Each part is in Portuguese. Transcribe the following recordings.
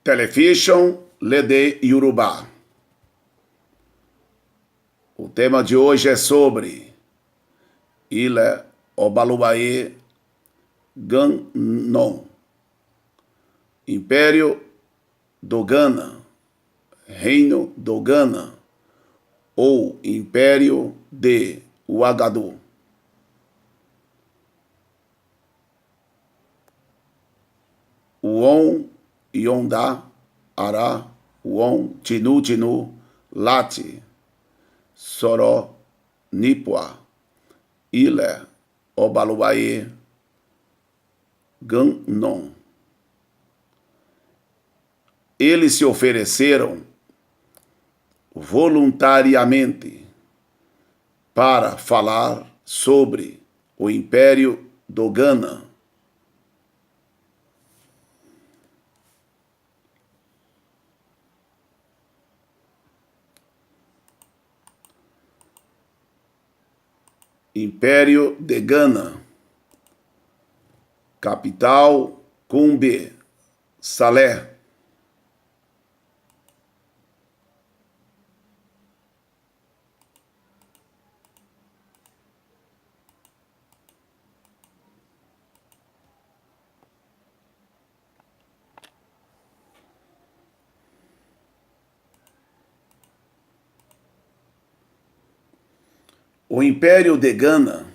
Television Lede Yorùbá. O tema de hoje é sobre Ilha Obalubaye Gannon, Império do Ghana, Reino do Ghana ou Império de Ouagadougou. Uon, Yondá, Ará, Uon, Tinu, Tinu, Lati, Soró, Nipua, Ilha Obalubaye Gannon. Eles se ofereceram voluntariamente para falar sobre o Império do Ghana. Império de Ghana, capital Kumbe, Salé. O Império de Ghana,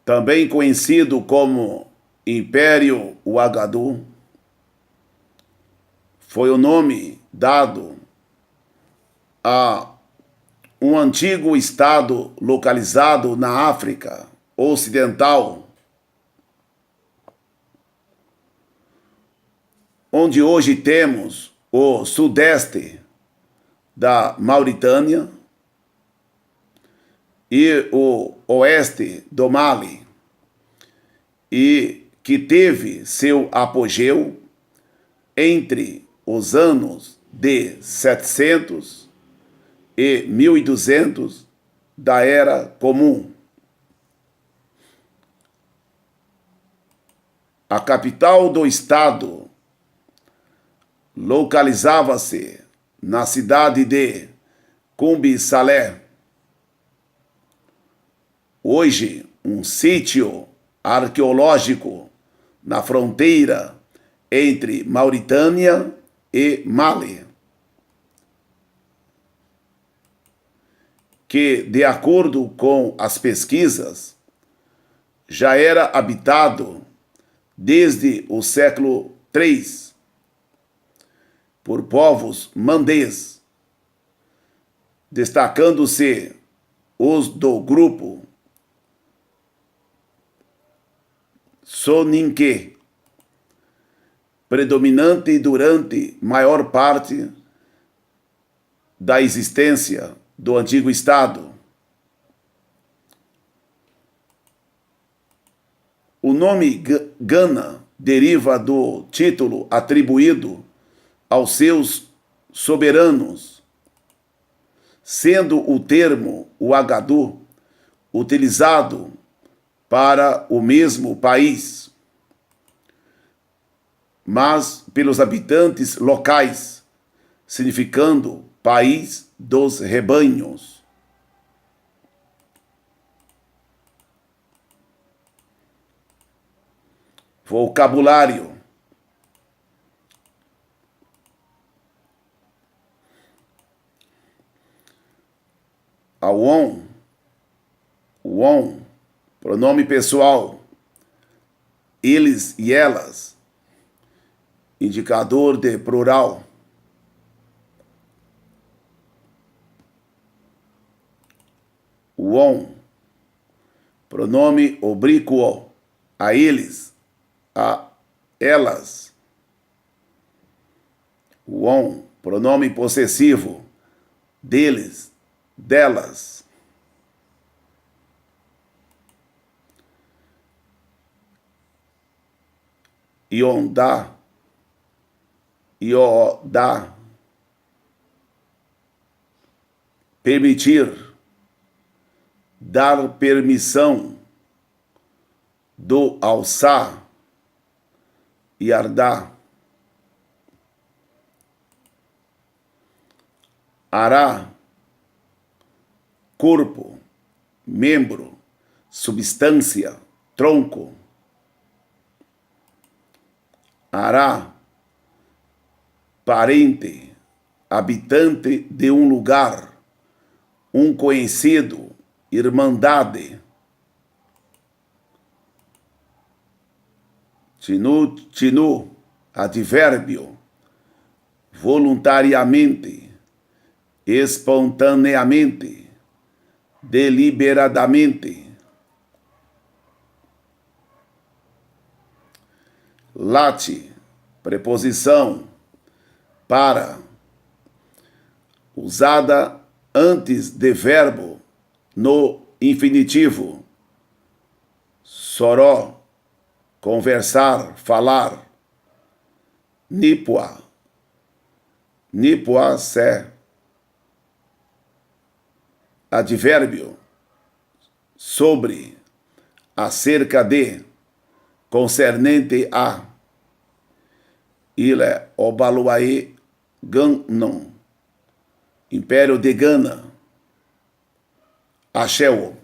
também conhecido como Império Ouagadougou, foi o nome dado a um antigo estado localizado na África Ocidental, onde hoje temos o sudeste da Mauritânia e o oeste do Mali, e que teve seu apogeu entre os anos de 700 e 1200 da Era Comum. A capital do estado localizava-se na cidade de Kumbe Salé, hoje um sítio arqueológico na fronteira entre Mauritânia e Mali, que, de acordo com as pesquisas, já era habitado desde o século III por povos mandês, destacando-se os do grupo Soninké, predominante durante maior parte da existência do antigo Estado. O nome Ghana deriva do título atribuído aos seus soberanos, sendo o termo Ouagadougou utilizado para o mesmo país, mas pelos habitantes locais, significando país dos rebanhos. Vocabulário. A Uon, pronome pessoal, eles e elas, indicador de plural. Uon, pronome oblíquo, a eles, a elas. Uon, pronome possessivo, deles, delas. Yondá, Iodá, permitir, dar permissão, do alçar, Yardá, Ará, corpo, membro, substância, tronco. Ará, parente, habitante de um lugar, um conhecido, irmandade. Tinu, advérbio, voluntariamente, espontaneamente, deliberadamente. Late, preposição, para, usada antes de verbo no infinitivo. Soró, conversar, falar. Nipua, se, advérbio, sobre, acerca de, concernente a. Ilha Obaluaê Ganon, Império de Gana. Axéu.